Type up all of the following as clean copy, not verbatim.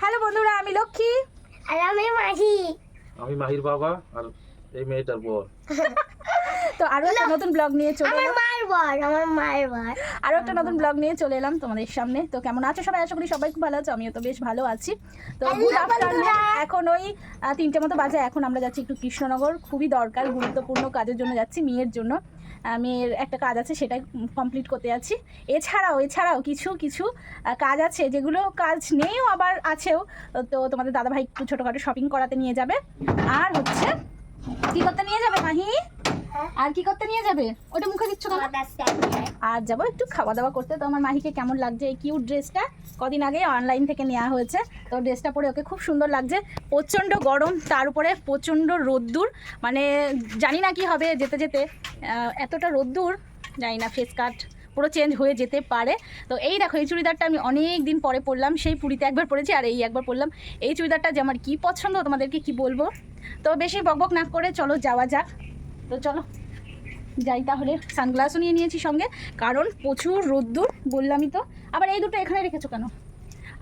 Hello বন্ধুরা, আমি লক্ষ্মী আর আমি মাহি। আমি মাহির বাবা আর এই মেয়েটার বর। তো আরো একটা নতুন ব্লগ নিয়ে চলে এলাম। আমার মায়ের বার আরো একটা নতুন ব্লগ নিয়ে চলে এলাম তোমাদের সামনে। তো কেমন আছো সবাই? আশা করি সবাই খুব ভালো আছো, আমিও তো বেশ ভালো আছি। তো গুড আফটারনুন, এখন ওই 3টে মতো বাজে। এখন আমরা যাচ্ছি একটু কৃষ্ণনগর, খুবই দরকার, গুরুত্বপূর্ণ কাজের জন্য যাচ্ছি, মেয়ের জন্য। মেয়ের একটা কাজ আছে, সেটাই কমপ্লিট করতে যাচ্ছি। এছাড়াও কিছু কিছু কাজ আছে, যেগুলো কাজ নেইও আবার আছেও। তো তোমাদের দাদাভাই একটু ছোটোখাটো শপিং করাতে নিয়ে যাবে। আর হচ্ছে কি করতে নিয়ে যাবে মাহি? আর কি করতে নিয়ে যাবে? ওটা মুখে দিচ্ছ না? আর যাবো একটু খাওয়া দাওয়া করতে। তো আমার মাহিকে কেমন লাগছে এই কিউট ড্রেসটা? কদিন আগে অনলাইন থেকে নেওয়া হয়েছে। তো ড্রেসটা পরে ওকে খুব সুন্দর লাগছে। প্রচণ্ড গরম, তার উপরে প্রচণ্ড রোদ্দুর। মানে জানি না কি হবে যেতে যেতে, এতটা রোদ্দুর, জানি না, ফেস কাট পুরো চেঞ্জ হয়ে যেতে পারে। তো এই দেখো, এই চুড়িদারটা আমি অনেক দিন পরে পরলাম। সেই পুরীতে একবার পরেছি আর এই একবার পরলাম। এই চুড়িদারটা যে আমার কী পছন্দ, তোমাদেরকে কি বলবো। তো বেশি বকবক না করে চলো যাওয়া যাক। তো চলো যাই তাহলে। সানগ্লাসও নিয়ে নিয়েছি সঙ্গে, কারণ প্রচুর রোদ্দুর, বললামই তো। আবার এই দুটো এখানে রেখেছো কেন?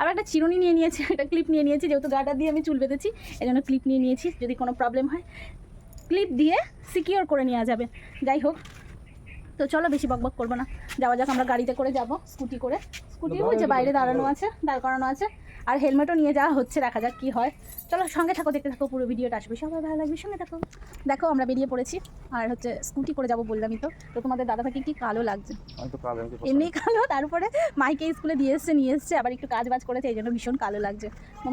আবার একটা চিরুনি নিয়ে নিয়েছি, একটা ক্লিপ নিয়ে নিয়েছি, যেহেতু গাটা দিয়ে আমি চুল বেঁধেছি, এই জন্য ক্লিপ নিয়ে নিয়েছি। যদি কোনো প্রবলেম হয় ক্লিপ দিয়ে সিকিওর করে নেওয়া যাবে। যাই হোক, তো চলো বেশি বকবক করবো না, যাওয়া যাক। আমরা গাড়িতে করে যাব, স্কুটি করে। স্কুটি হয়েছে বাইরে দাঁড়ানো আছে, দাঁড় করানো আছে, আর হেলমেটও নিয়ে যাওয়া হচ্ছে। দেখা যাক কি হয়। চলো সঙ্গে থাকো, দেখতে থাকো, পুরো ভিডিওটা আসবে, সবাই ভালো লাগবে, সঙ্গে থাকো। দেখো আমরা বেরিয়ে পড়েছি, আর হচ্ছে স্কুটি করে যাবো বললামই তো। তো তোমাদের দাদাভাইকে কি কালো লাগছে? এমনি কালো, তারপরে মাইকে স্কুলে দিয়ে এসছে, নিয়ে এসছে, আবার একটু কাজ বাজ করেছে, এই জন্য ভীষণ কালো লাগছে।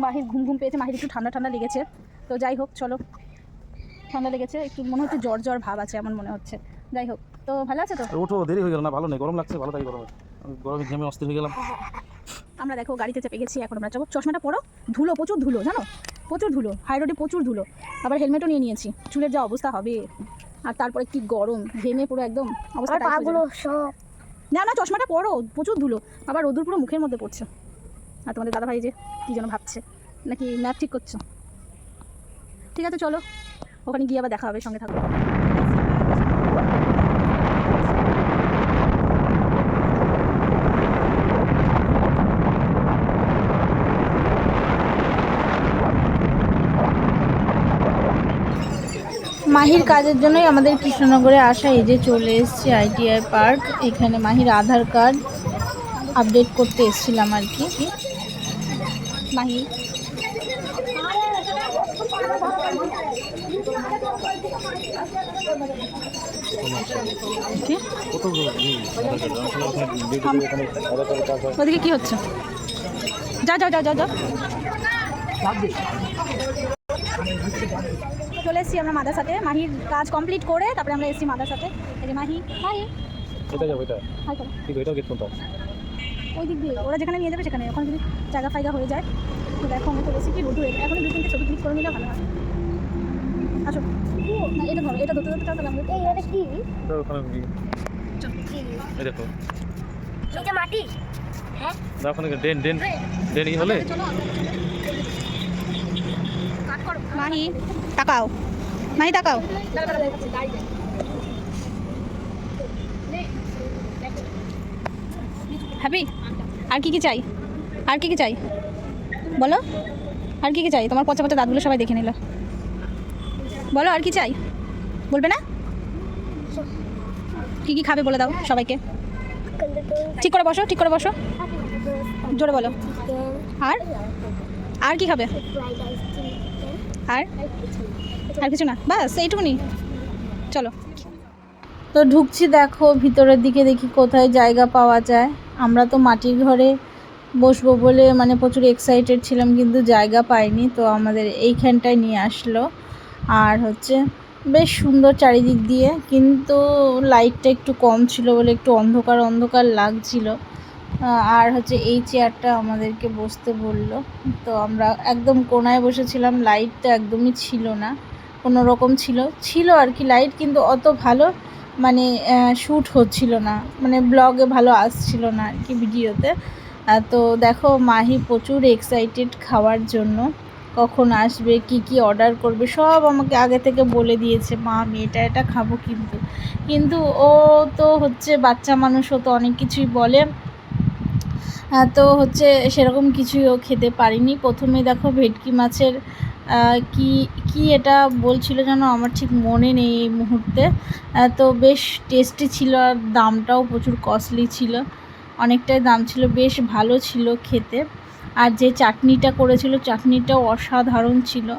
মাহির ঘুম ঘুম পেয়েছে, মাহির একটু ঠান্ডা ঠান্ডা লেগেছে। তো যাই হোক চলো, ঠান্ডা লেগেছে একটু, মনে হচ্ছে জ্বর জ্বর ভাব আছে, এমন মনে হচ্ছে। যাই হোক, তো ভালো আছে তো? ওঠো, দেরি হয়ে গেল না? ভালো নেই, গরম লাগছে, ভালো তাই গরমে গরমে ঘেমে অস্থির হয়ে গেলাম। আমরা দেখো গাড়িতে চেপে গেছি, এখন আমরা যাবো। চশমাটা পরো, ধুলো, প্রচুর ধুলো, জানো, প্রচুর ধুলো, হাই রোডে প্রচুর ধুলো। আবার হেলমেটও নিয়ে নিয়েছি, চুলের যা অবস্থা হবে। আর তারপরে কি গরম, ঘেমে পুরো একদম অবস্থা টাইট হয়ে যাবে। না না, চশমাটা পরো, প্রচুর ধুলো, আবার রোদুর পুরো মুখের মধ্যে পড়ছে। আর তোমাদের দাদাভাই যে কী যেন ভাবছে, নাকি ম্যাপ ঠিক করছো? ঠিক আছে চলো, ওখানে গিয়ে আবার দেখা হবে, সঙ্গে থাকো। মাহির কাজের জন্যই আমাদের কৃষ্ণনগরে আসা। এই যে চলে এসেছি ITI পার্ক। এখানে মাহির আধার কার্ড আপডেট করতে এসেছিলাম আর কি। মাহি ওদিকে কি হচ্ছে? যা যাও যাও যাও যাও। চলে এসেছি আমরা মাদ্রাসাতে, মাহির কাজ কমপ্লিট করে তারপরে আমরা এসেছি মাদ্রাসাতে। এই যে মাহি, হাই। এটা যাবো, এটা হাই করো। ঠিক, এটাও গেট কোনটা? ওই দিক দিয়ে ওরা যেখানে নিয়ে যাবে সেখানে, ওখানে যদি জায়গা ফায়গা হয়ে যায়। তো দেখো আমি চলে এসেছি, কি রোদ হয়ে যায়, এখন 2-3টে ছবি ক্লিক করে নিলে ভালো হয়। আসো না, এটা ধরো, এটা ধরতে ধরতে তাহলে আমরা এটা কি? এটা ওখানে এই দেখো, এটা মাটি। হ্যাঁ, না ওখানে ডেন ডেন ডেন ই হলে। মাহি তাকাও, মাহি তাকাও। হ্যাপি? আর কি কি চাই? আর কি কি চাই বলো? আর কি কি চাই? তোমার পচা পচা দাঁতগুলো সবাই দেখে নিল। বলো আর কি চাই, বলবে না? কি কি খাবে বলে দাও সবাইকে। ঠিক করে বসো, ঠিক করে বসো, জোরে বলো। আর আর কি খাবে? আর আর কিছু না, বাস এইটুকুনি? চলো। তো ঢুকছি, দেখো ভিতরের দিকে, দেখি কোথায় জায়গা পাওয়া যায়। আমরা তো মাটির ঘরে বসবো বলে মানে প্রচুর এক্সাইটেড ছিলাম, কিন্তু জায়গা পাইনি। তো আমাদের এইখানটায় নিয়ে আসলো। আর হচ্ছে বেশ সুন্দর চারিদিক দিয়ে, কিন্তু লাইটটা একটু কম ছিল বলে একটু অন্ধকার অন্ধকার লাগছিল। আর হচ্ছে এই চেয়ারটা আমাদেরকে বসতে বললো। তো আমরা একদম কোনায় বসেছিলাম, লাইটটা একদমই ছিল না, কোনো রকম ছিল আর কি লাইট, কিন্তু অত ভালো মানে শ্যুট হচ্ছিল না, মানে ব্লগে ভালো আসছিল না আর কি, ভিডিওতে। তো দেখো মাহি প্রচুর এক্সাইটেড খাওয়ার জন্য, কখন আসবে, কি কি অর্ডার করবে সব আমাকে আগে থেকে বলে দিয়েছে। মা আমি এটা এটা খাবো, কিন্তু ও তো হচ্ছে বাচ্চা মানুষ, ও তো অনেক কিছুই বলে। তো হচ্ছে সেরকম কিছুও খেতে পারিনি। প্রথমে দেখো ভেটকি মাছের কি কি এটা বলছিল যেন, আমার ঠিক মনে নেই এই মুহূর্তে। তো বেশ টেস্টি ছিল আর দামটাও প্রচুর কস্টলি ছিল, অনেকটাই দাম ছিল, বেশ ভালো ছিল খেতে। আর যে চাটনিটা করেছিল চাটনিটাও অসাধারণ ছিল।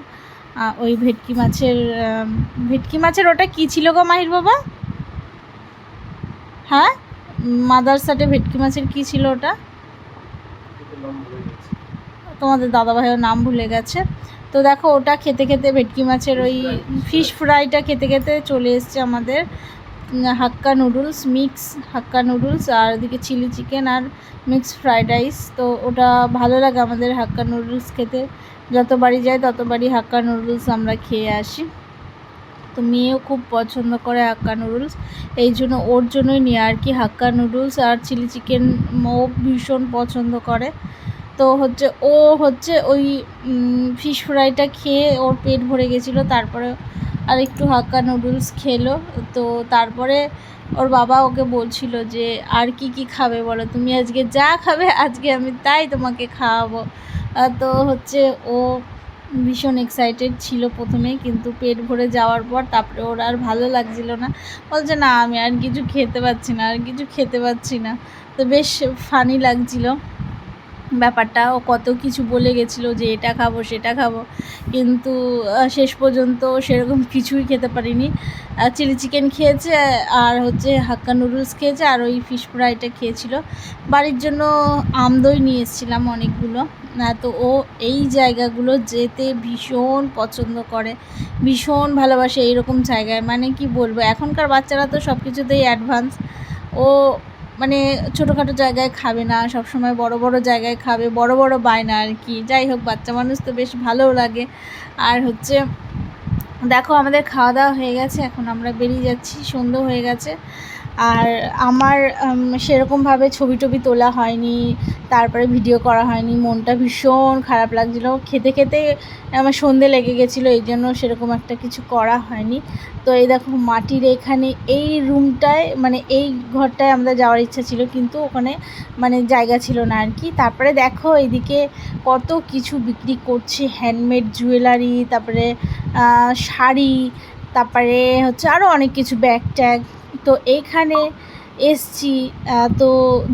ওই ভেটকি মাছের ওটা কি ছিল গো মাহির বাবা? হ্যাঁ, মাদারসাটে ভেটকি মাছের কি ছিল ওটা? তোমাদের দাদাভাইয়ের নাম ভুলে গেছে। তো দেখো ওটা খেতে খেতে ভেটকি মাছের ওই ফিশ ফ্রাইটা খেতে খেতে চলে এসছে আমাদের হাক্কা নুডলস, মিক্স হাক্কা নুডলস, আর এদিকে চিলি চিকেন আর মিক্স ফ্রাইড রাইস। তো ওটা ভালো লাগে আমাদের হাক্কা নুডলস খেতে, যতবারই যাই ততবারই হাক্কা নুডলস আমরা খেয়ে আসি। তো মেয়েও খুব পছন্দ করে হাক্কা নুডলস, এই জন্য ওর জন্যই নিয়ে আর কি হাক্কা নুডলস আর চিলি চিকেন ও ভীষণ পছন্দ করে। তো হচ্ছে ওই ফিশ ফ্রাইটা খেয়ে ওর পেট ভরে গেছিলো, তারপরে আর একটু হাক্কা নুডলস খেলো। তো তারপরে ওর বাবা ওকে বলছিল যে আর কি কি খাবে বলো, তুমি আজকে যা খাবে আজকে আমি তাই তোমাকে খাওয়াবো। তো ও ভীষণ এক্সাইটেড ছিল প্রথমে, কিন্তু পেট ভরে যাওয়ার পর তারপরে ওর আর ভালো লাগছিল না, বলছে না আমি আর কিছু খেতে পাচ্ছি না। তো বেশ ফানি লাগছিলো ব্যাপারটা। ও কত কিছু বলে গেছিলো যে এটা খাবো সেটা খাবো, কিন্তু শেষ পর্যন্ত সেরকম কিছুই খেতে পারিনি। চিলি চিকেন খেয়েছে আর হাক্কা নুডলস খেয়েছে আর ওই ফিশ ফ্রাইটা খেয়েছিল। বাড়ির জন্য আমদই নিয়ে এসেছিলাম অনেকগুলো। তো ও এই জায়গাগুলো যেতে ভীষণ পছন্দ করে, ভীষণ ভালোবাসে এইরকম জায়গায়। মানে কি বলবো, এখনকার বাচ্চারা তো সব কিছুতেই অ্যাডভান্স। ও মানে ছোটোখাটো জায়গায় খাবে না, সবসময় বড় বড় জায়গায় খাবে, বড় বড় বায়না আর কি। যাই হোক, বাচ্চা মানুষ তো বেশ ভালোও লাগে। আর দেখো আমাদের খাওয়া দাওয়া হয়ে গেছে, এখন আমরা বেরিয়ে যাচ্ছি, সন্ধ্যে হয়ে গেছে। আর আমার সেরকমভাবে ছবি টবি তোলা হয়নি, তারপরে ভিডিও করা হয়নি, মনটা ভীষণ খারাপ লাগছিলো। খেতে খেতে আমার সন্ধে লেগে গেছিলো, এই জন্য সেরকম একটা কিছু করা হয়নি। তো এই দেখো মাটির এখানে এই রুমটায়, মানে এই ঘরটায় আমাদের যাওয়ার ইচ্ছা ছিল, কিন্তু ওখানে মানে জায়গা ছিল না আর কি। তারপরে দেখো এইদিকে কত কিছু বিক্রি করছে, হ্যান্ডমেড জুয়েলারি, তারপরে শাড়ি, তারপরে আরও অনেক কিছু, ব্যাগ ট্যাগ। তো এইখানে এসছি, তো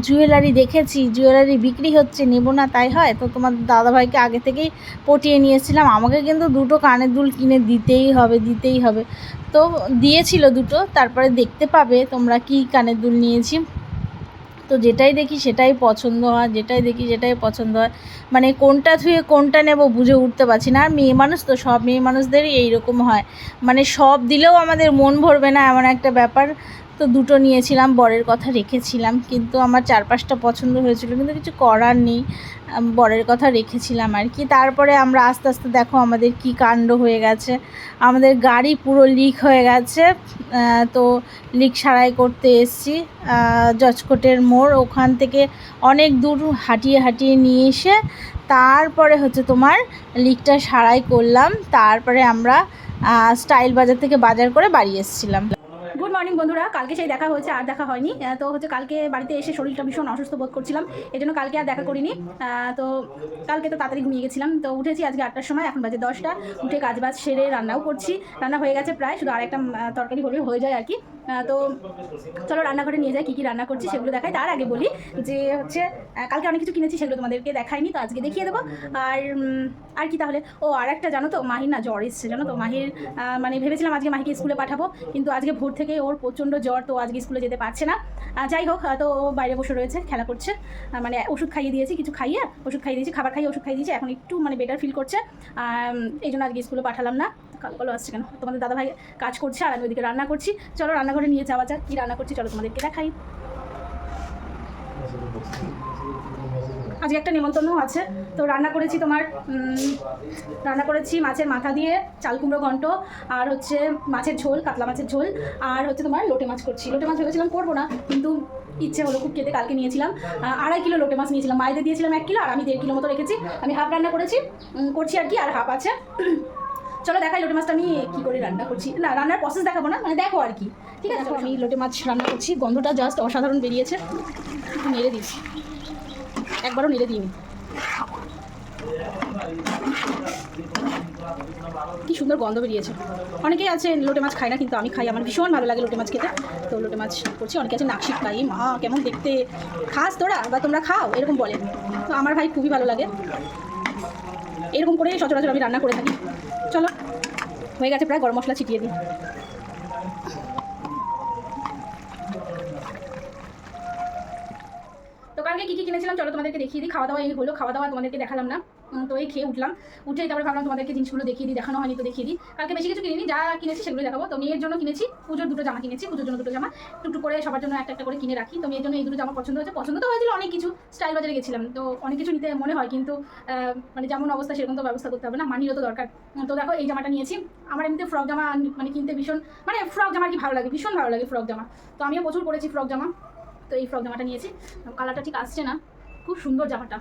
জুয়েলারি দেখেছি, জুয়েলারি বিক্রি হচ্ছে, নেব না তাই হয়? তো তোমার দাদাভাইকে আগে থেকেই পটিয়ে নিয়েছিলাম, আমাকে কিন্তু 2টো কানের দুল কিনে দিতেই হবে। তো দিয়েছিল 2টো, তারপরে দেখতে পাবে তোমরা কি কানের দুল নিয়েছি। তো যেটাই দেখি সেটাই পছন্দ হয়, মানে কোনটা থুয়ে কোনটা নেব বুঝে উঠতে পারছি না। আর মেয়ে মানুষ তো, সব মেয়ে মানুষদেরই এইরকম হয়, মানে সব দিলেও আমাদের মন ভরবে না, এমন একটা ব্যাপার। তো 2টো নিয়েছিলাম, বরের কথা রেখেছিলাম, কিন্তু আমার 4-5টা পছন্দ হয়েছিল, কিন্তু কিছু করার নেই, বরের কথা রেখেছিলাম আর কি। তারপরে আমরা আস্তে আস্তে দেখো আমাদের কি কাণ্ড হয়ে গেছে, আমাদের গাড়ি পুরো লিক হয়ে গেছে। তো লিক সারাই করতে এসেছি জজকোটের মোড়, ওখান থেকে অনেক দূর হাঁটিয়ে নিয়ে এসে তারপরে তোমার লিকটা সারাই করলাম। তারপরে আমরা স্টাইল বাজার থেকে বাজার করে বাড়ি এসেছিলাম। গুড মর্নিং বন্ধুরা, কালকে সেই দেখা হয়েছে, আর দেখা হয়নি। তো কালকে বাড়িতে এসে শরীরটা ভীষণ অসুস্থ বোধ করছিলাম, এই জন্য কালকে আর দেখা করিনি। তো কালকে তো তাড়াতাড়ি ঘুমিয়ে গেছিলাম। তো উঠেছি আজকে 8টার সময়, এখন বাজে 10টা। উঠে কাজবাজ সেরে রান্নাও করছি, রান্না হয়ে গেছে প্রায়, শুধু আরেকটা তরকারি হলে হয়ে যায় আর কি। তো চলো রান্নাঘরে নিয়ে যাই, কী কী রান্না করছি সেগুলো দেখাই। তার আগে বলি যে কালকে অনেক কিছু কিনেছি, সেগুলো তোমাদেরকে দেখাইনি, তো আজকে দেখিয়ে দেবো। আর কি তাহলে, আর একটা জানো তো, মাহির না জ্বর এসছে, জানো তো। মাহির মানে ভেবেছিলাম আজকে মাহিকে স্কুলে পাঠাবো, কিন্তু আজকে ভোর থেকে ওর প্রচণ্ড জ্বর, তো আজকে স্কুলে যেতে পারছে না। যাই হোক, তো ও বাইরে বসে রয়েছে, খেলা করছে। মানে ওষুধ খাইয়ে দিয়েছি, খাবার খাইয়ে ওষুধ খাইয়ে দিয়েছি, এখন একটু মানে বেটার ফিল করছে। এই জন্য আজকে স্কুলে পাঠালাম না। কালো আসছে কেন? তোমাদের দাদাভাই কাজ করছে আর আমি ওইদিকে রান্না করছি। চলো রান্নাঘরে নিয়ে যাওয়া যাক, কী রান্না করছি চলো তোমাদেরকে দেখাই। আজকে একটা নেমন্তন্ন আছে, তো রান্না করেছি মাছের মাথা দিয়ে চাল কুমড়ো ঘন্ট, আর মাছের ঝোল, কাতলা মাছের ঝোল, আর তোমার লোটে মাছ করছি। লোটে মাছ ভেবেছিলাম করবো না, কিন্তু ইচ্ছে হলো খুব খেতে। কালকে নিয়েছিলাম 2.5 কিলো লোটে মাছ নিয়েছিলাম, মায়েদের দিয়েছিলাম 1 কিলো, আর আমি 1.5 কিলো মতো রেখেছি। আমি হাফ রান্না করছি আর কি, আর হাফ আছে। চলো দেখাই লোটে মাছটা আমি কী করে রান্না করছি। না, রান্নার প্রসেস দেখাবো না, মানে দেখো আর কি। ঠিক আছে, আমি লোটে মাছ রান্না করছি, গন্ধটা জাস্ট অসাধারণ বেরিয়েছে, একটু নেড়ে দিচ্ছি। একবারও নেড়ে দিইনি। কি সুন্দর গন্ধ বেরিয়েছে। অনেকেই আছে লোটে মাছ খায় না, কিন্তু আমি খাই, আমার ভীষণ ভালো লাগে লোটে মাছ খেতে। তো লোটে মাছ করছি। অনেকে আছে নাকশিক খাই, মা কেমন দেখতে, খাস তোরা বা তোমরা খাও এরকম বলে। তো আমার ভাই খুবই ভালো লাগে, এরকম করে সচরাচর আমি রান্না করে থাকি। চলো হয়ে গেছে প্রায়, গরম মশলা ছিটিয়ে দিই। তো কালকে কী কী কিনেছিলাম চলো তোমাদেরকে দেখিয়ে দিই। খাওয়া দাওয়া এই হলো, খাওয়া দাওয়া তোমাদেরকে দেখালাম না। তো এই খেয়ে উঠলাম, উঠেই তারপরে ভাবলাম তোমাদেরকে জিনিসগুলো দেখিয়ে দিই, দেখানো হয়নি তো দেখিয়ে দিই। কালকে বেশি কিছু কিনিনি, যা কিনেছি সেগুলো দেখাবো। তো মেয়ের জন্য কিনেছি পুজোর 2টো জামা কিনেছি, পুজোর জন্য 2টো জামা টুকটুক করে সবার জন্য একটা একটা করে কিনে রাখি। তো মেয়ের জন্য এই 2টো জামা পছন্দ হয়েছে। পছন্দ তো হয়েছিল অনেক কিছু, স্টাইল বাজারে গেছিলাম তো অনেক কিছু নিতে মনে হয়, কিন্তু মানে যেমন অবস্থা সেরকম তো ব্যবস্থা করতে হবে না, মানিরও তো দরকার। তো দেখো এই জামাটা নিয়েছি। আমার এমনিতে ফ্রক জামা মানে কিনতে ভীষণ, মানে ফ্রক জামা কি ভালো লাগে, ভীষণ ভালো লাগে ফ্রক জামা। তো আমিও প্রচুর পরেছি ফ্রক জামা। তো এই ফ্রক জামাটা নিয়েছি, কালারটা ঠিক আসছে না, খুব সুন্দর জামাটা।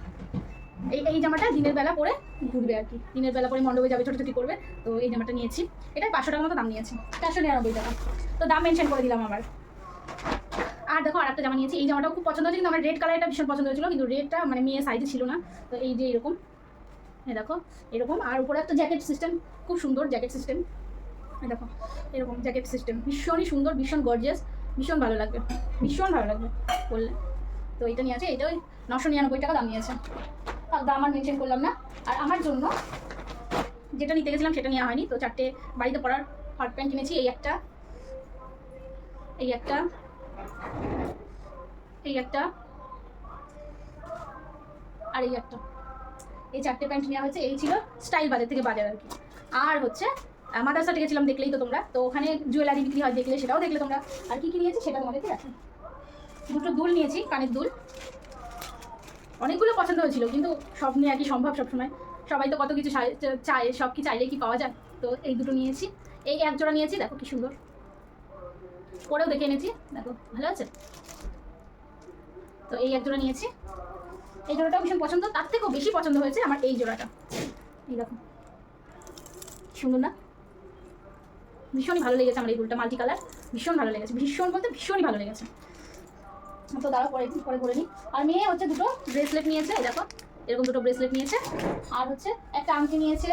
এই জামাটা দিনের বেলা পরে ঘুরবে আর কি, দিনের বেলা পরে মণ্ডপে যাবে, ছোটাছুটি করবে। তো এই জামাটা নিয়েছি, এটা 500 টাকার মতো দাম নিয়েছে, 499 টাকা। তো দাম মেনশন করে দিলাম আবার। আর দেখো আর একটা জামা নিয়েছি, এই জামাটাও খুব পছন্দ হয়েছে, কিন্তু আমার রেড কালারটা ভীষণ পছন্দ হয়েছিল, কিন্তু রেডটা মানে মেয়ের সাইজে ছিল না। তো এই যে এরকম, হ্যাঁ দেখো এরকম, আর উপরে একটা জ্যাকেট সিস্টেম, খুব সুন্দর জ্যাকেট সিস্টেম। দেখো এরকম জ্যাকেট সিস্টেম, ভীষণই সুন্দর, ভীষণ গর্জিয়াস, ভীষণ ভালো লাগবে, ভীষণ ভালো লাগবে বললে। তো এটা নিয়ে আছে, এটা ওই 999 টাকা দাম নিয়েছে, দাম আর মেনশন করলাম না। আর আমার জন্য যেটা নিতে গেছিলাম সেটা নেওয়া হয়নি। তো 4টে বাড়িতে পরার হট প্যান্ট কিনেছি, এই একটা, এই একটা, এই একটা, আর এই একটা, এই 4টে প্যান্ট নেওয়া হয়েছে। এই ছিল স্টাইল বাজার থেকে বাজার আর কি। আর হচ্ছে মাদ্রাসাতে গেছিলাম, দেখলেই তো তোমরা। তো ওখানে জুয়েলারি বিক্রি হয়, দেখলে সেটাও দেখলে তোমরা। আর কি কি নিয়েছি সেটা তোমাদেরকে রাখি। 2টো দুল নিয়েছি, কানের দুল, অনেকগুলো পছন্দ হয়েছিল, কিন্তু সব নিয়ে আর কি সম্ভব সবসময়, সবাই তো কত কিছু চায়, সব কি চাইলে কি পাওয়া যায়। তো এই 2টো নিয়েছি। এই 1 জোড়া নিয়েছি, দেখো কি সুন্দর, পরেও দেখে এনেছি, দেখো ভালো আছে। তো এই 1 জোড়া নিয়েছি, এই জোড়াটাও ভীষণ পছন্দ। তার থেকেও বেশি পছন্দ হয়েছে আমার এই জোড়াটা, এই দেখো সুন্দর না, ভীষণই ভালো লেগেছে আমার এই দুলটা, মাল্টি কালার, ভীষণ ভালো লেগেছে, ভীষণ বলতে ভীষণই ভালো লেগেছে। তো দাঁড়া পরে করে নিই। আর মেয়ে হচ্ছে 2টো ব্রেসলেট নিয়েছে, এই দেখো এরকম 2টো ব্রেসলেট নিয়েছে। আর হচ্ছে একটা আংটি নিয়েছে,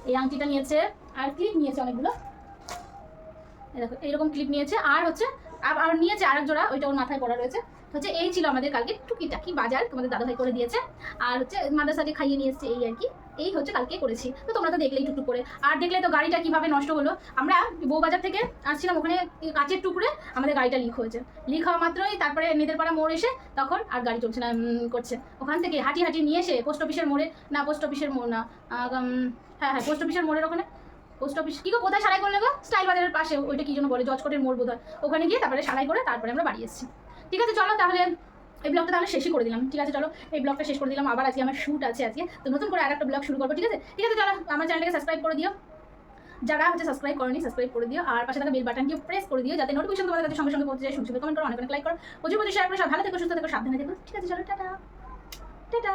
এই আংটিটা নিয়েছে। আর ক্লিপ নিয়েছে অনেকগুলো, এই দেখো এইরকম ক্লিপ নিয়েছে। আর হচ্ছে আর নিয়েছে আরেক জোড়া, ওইটা ওর মাথায় পড়া রয়েছে। হচ্ছে এই ছিল আমাদের কালকে টুকিটাকি বাজার, তোমাদের দাদাভাই করে দিয়েছে। আর হচ্ছে মাদ্রাসাকে খাইয়ে নিয়ে এসছে, এই আর কি। এই হচ্ছে কালকে করেছি। তো তোমরা তো দেখলেই টুকটুক করে। আর দেখলে তো গাড়িটা কিভাবে নষ্ট হলো। আমরা বউবাজার থেকে আসছিলাম, ওখানে কাচের টুকরে আমাদের গাড়িটা লিক হয়েছে। লিক হওয়া মাত্রই তারপরে নেদেরপাড়া মোড় এসে তখন আর গাড়ি চলছে না করছে। ওখান থেকে হাঁটি নিয়ে এসে পোস্ট অফিসের মোড়ে, না পোস্ট অফিসের মোড় না, হ্যাঁ পোস্ট অফিসের মোড়ের ওখানে, পোস্ট অফিস কি গো কোথায় সারাই করলে গো, স্টাইল বাজারের পাশে, ওইটা কি জন্য বলে, জজকোটের মোড় বোধহয়, ওখানে গিয়ে তারপরে সারাই করে তারপরে আমরা বাড়ি এসেছি। ঠিক আছে চলো তাহলে এই ব্লগটা তাহলে শেষই করে দিলাম। ঠিক আছে চলো এই ব্লগটা শেষ করে দিলাম। আবার আজকে আমার শ্যুট আছে আজকে, তো নতুন করে আরেকটা ব্লগ শুরু করবো। ঠিক আছে চলো আমার চ্যানেলটাকে সাবস্ক্রাইব করে দিও, যারা হচ্ছে সাবস্ক্রাইব করেনি সাবস্ক্রাইব করে দিও। আর পাশে থাকা বেল বাটনটিও প্রেস করে দিও, যাতে নোটিফিকেশন তোমাদের কাছে সঙ্গে সঙ্গে পৌঁছে যায়। সঙ্গে কমেন্ট করো, অনেক লাইক করো, প্রচুর শেয়ার করো। সব ভালো থেকো, সুস্থ থেকো, সাবধানে থেকো। ঠিক আছে চলো টাটা টাটা।